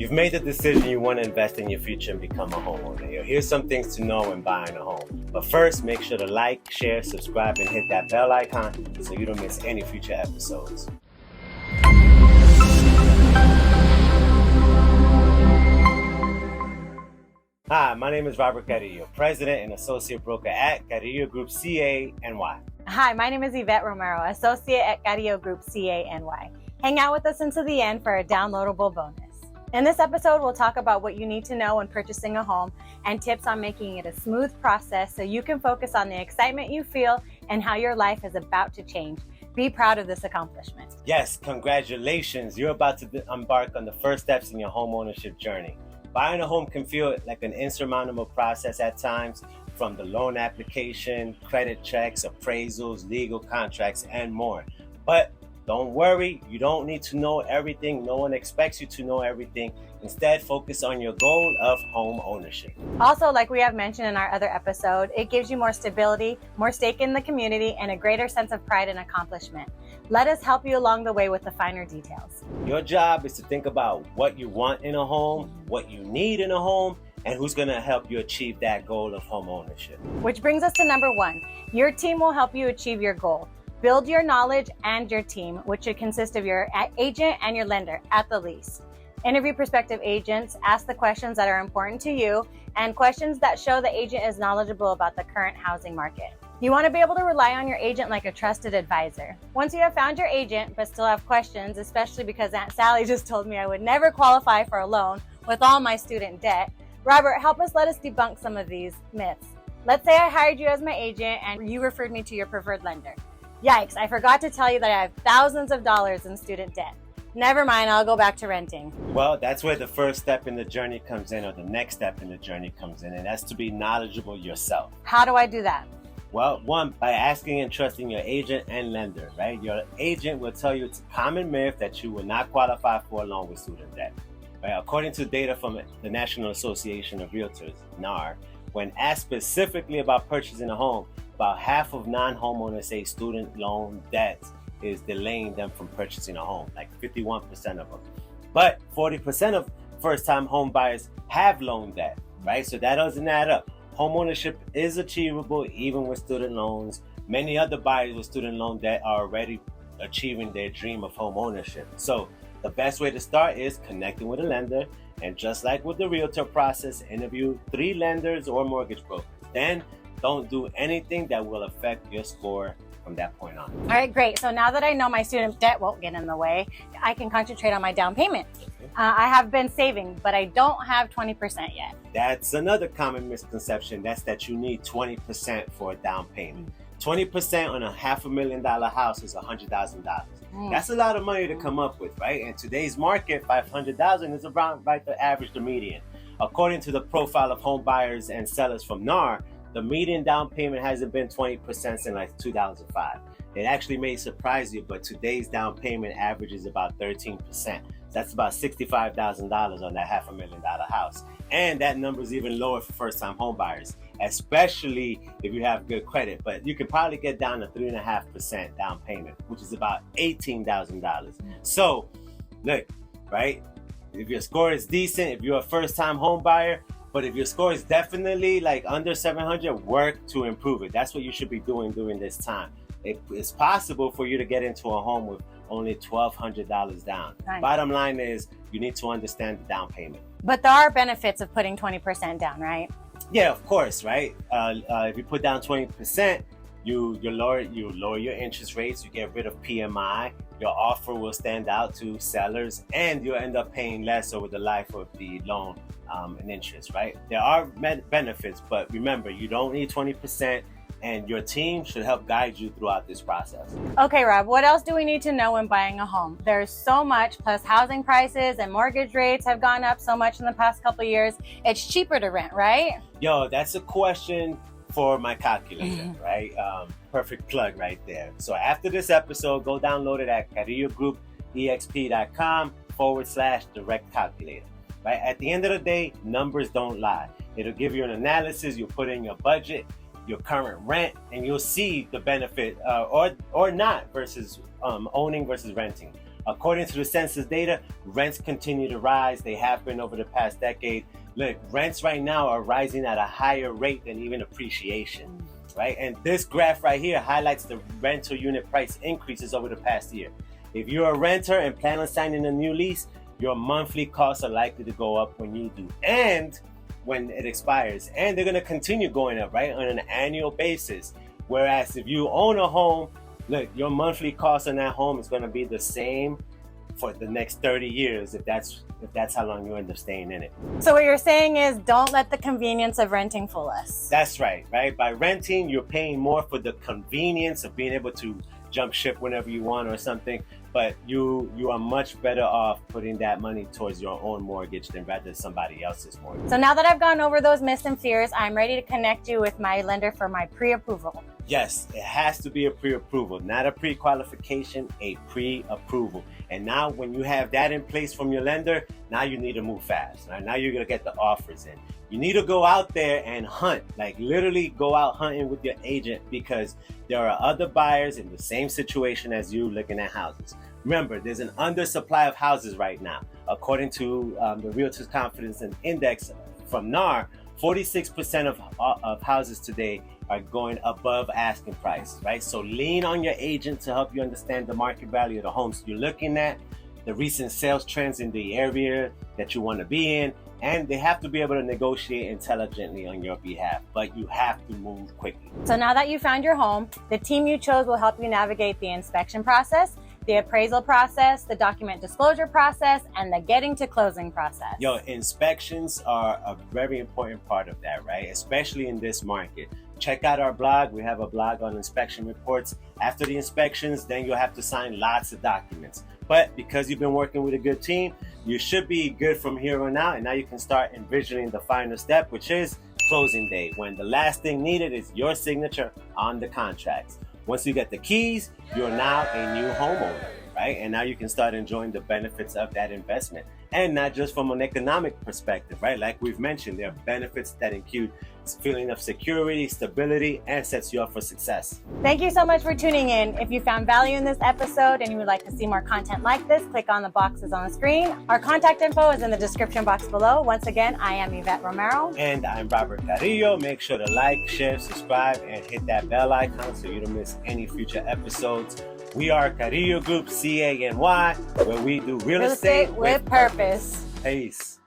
You've made the decision you want to invest in your future and become a homeowner. Here's some things to know when buying a home. But first, make sure to like, share, subscribe, and hit that bell icon so you don't miss any future episodes. Hi, my name is Robert Carrillo, President and Associate Broker at Carrillo Group CA-NY. Hi, my name is Yvette Romero, Associate at Carrillo Group CA-NY. Hang out with us until the end for a downloadable bonus. In this episode, we'll talk about what you need to know when purchasing a home and tips on making it a smooth process so you can focus on the excitement you feel and how your life is about to change. Be proud of this accomplishment. Yes, congratulations. You're about to embark on the first steps in your home ownership journey. Buying a home can feel like an insurmountable process at times, from the loan application, credit checks, appraisals, legal contracts, and more. But don't worry, you don't need to know everything. No one expects you to know everything. Instead, focus on your goal of home ownership. Also, like we have mentioned in our other episode, it gives you more stability, more stake in the community, and a greater sense of pride and accomplishment. Let us help you along the way with the finer details. Your job is to think about what you want in a home, what you need in a home, and who's going to help you achieve that goal of home ownership. Which brings us to number 1. Your team will help you achieve your goal. Build your knowledge and your team, which should consist of your agent and your lender at the least. Interview prospective agents, ask the questions that are important to you, and questions that show the agent is knowledgeable about the current housing market. You want to be able to rely on your agent like a trusted advisor. Once you have found your agent but still have questions, especially because Aunt Sally just told me I would never qualify for a loan with all my student debt, Robert, let us debunk some of these myths. Let's say I hired you as my agent and you referred me to your preferred lender. Yikes, I forgot to tell you that I have thousands of dollars in student debt. Never mind, I'll go back to renting. Well, that's where the first step in the journey comes in, or the next step in the journey comes in, and that's to be knowledgeable yourself. How do I do that? Well, one, by asking and trusting your agent and lender, right? Your agent will tell you it's a common myth that you will not qualify for a loan with student debt. Right? According to data from the National Association of Realtors, NAR, when asked specifically about purchasing a home, about half of non-homeowners say student loan debt is delaying them from purchasing a home, like 51% of them. But 40% of first-time home buyers have loan debt, right? So that doesn't add up. Home ownership is achievable even with student loans. Many other buyers with student loan debt are already achieving their dream of home ownership. So the best way to start is connecting with a lender, and just like with the realtor process, interview 3 lenders or mortgage brokers. Then don't do anything that will affect your score from that point on. All right, great. So now that I know my student debt won't get in the way, I can concentrate on my down payment. I have been saving, but I don't have 20% yet. That's another common misconception. That's that you need 20% for a down payment. 20% on a $500,000 house is $100,000. That's a lot of money to come up with, right? In today's market, $500,000 is around right the average, the median. According to the profile of home buyers and sellers from NAR, the median down payment hasn't been 20% since like 2005. It actually may surprise you, but today's down payment average is about 13%. That's about $65,000 on that $500,000 house. And that number is even lower for first-time home buyers, especially if you have good credit. But you can probably get down to 3.5% down payment, which is about $18,000. So, look, right? If your score is decent, if you're a first-time home buyer, but if your score is definitely like under 700, work to improve it. That's what you should be doing during this time. It's possible for you to get into a home with only $1,200 down. Nice. Bottom line is you need to understand the down payment. But there are benefits of putting 20% down, right? Yeah, of course, right? If you put down 20%, you lower your interest rates, you get rid of PMI, your offer will stand out to sellers, and you'll end up paying less over the life of the loan and interest, right? There are benefits, but remember, you don't need 20%, and your team should help guide you throughout this process. Okay, Rob, what else do we need to know when buying a home? There's so much, plus housing prices and mortgage rates have gone up so much in the past couple of years. It's cheaper to rent, right? Yo, that's a question for my calculator, right? Perfect plug right there. So after this episode, go download it at carrillogroupexp.com/direct calculator, right? At the end of the day, numbers don't lie. It'll give you an analysis. You'll put in your budget, your current rent, and you'll see the benefit or not versus owning versus renting. According to the census data, rents continue to rise. They have been over the past decade. Look, rents right now are rising at a higher rate than even appreciation, right? And this graph right here highlights the rental unit price increases over the past year. If you're a renter and plan on signing a new lease, your monthly costs are likely to go up when you do, and when it expires. And they're gonna continue going up, right, on an annual basis. Whereas if you own a home, look, your monthly cost on that home is gonna be the same for the next 30 years if that's how long you end up staying in it. So what you're saying is don't let the convenience of renting fool us. That's right? By renting, you're paying more for the convenience of being able to jump ship whenever you want or something, but you are much better off putting that money towards your own mortgage than rather somebody else's mortgage. So now that I've gone over those myths and fears, I'm ready to connect you with my lender for my pre-approval. Yes, it has to be a pre-approval, not a pre-qualification, a pre-approval. And now when you have that in place from your lender, now you need to move fast. Right? Now you're gonna get the offers in. You need to go out there and hunt, like literally go out hunting with your agent, because there are other buyers in the same situation as you looking at houses. Remember, there's an undersupply of houses right now. According to the Realtors Confidence Index from NAR, 46% of houses today are going above asking price, right? So lean on your agent to help you understand the market value of the homes you're looking at, the recent sales trends in the area that you want to be in, and they have to be able to negotiate intelligently on your behalf, but you have to move quickly. So now that you found your home, the team you chose will help you navigate the inspection process, the appraisal process, the document disclosure process, and the getting to closing process. Yo, inspections are a very important part of that, right? Especially in this market. Check out our blog. We have a blog on inspection reports. After the inspections, then you'll have to sign lots of documents. But because you've been working with a good team, you should be good from here on out. And now you can start envisioning the final step, which is closing day, when the last thing needed is your signature on the contracts. Once you get the keys, you're now a new homeowner, right? And now you can start enjoying the benefits of that investment. And not just from an economic perspective, right? Like we've mentioned, there are benefits that include feeling of security, stability, and sets you up for success. Thank you so much for tuning in. If you found value in this episode and you would like to see more content like this, click on the boxes on the screen. Our contact info is in the description box below. Once again, I am Yvette Romero. And I'm Robert Carrillo. Make sure to like, share, subscribe, and hit that bell icon so you don't miss any future episodes. We are Carrillo Group, CANY, where we do real estate with purpose. Peace.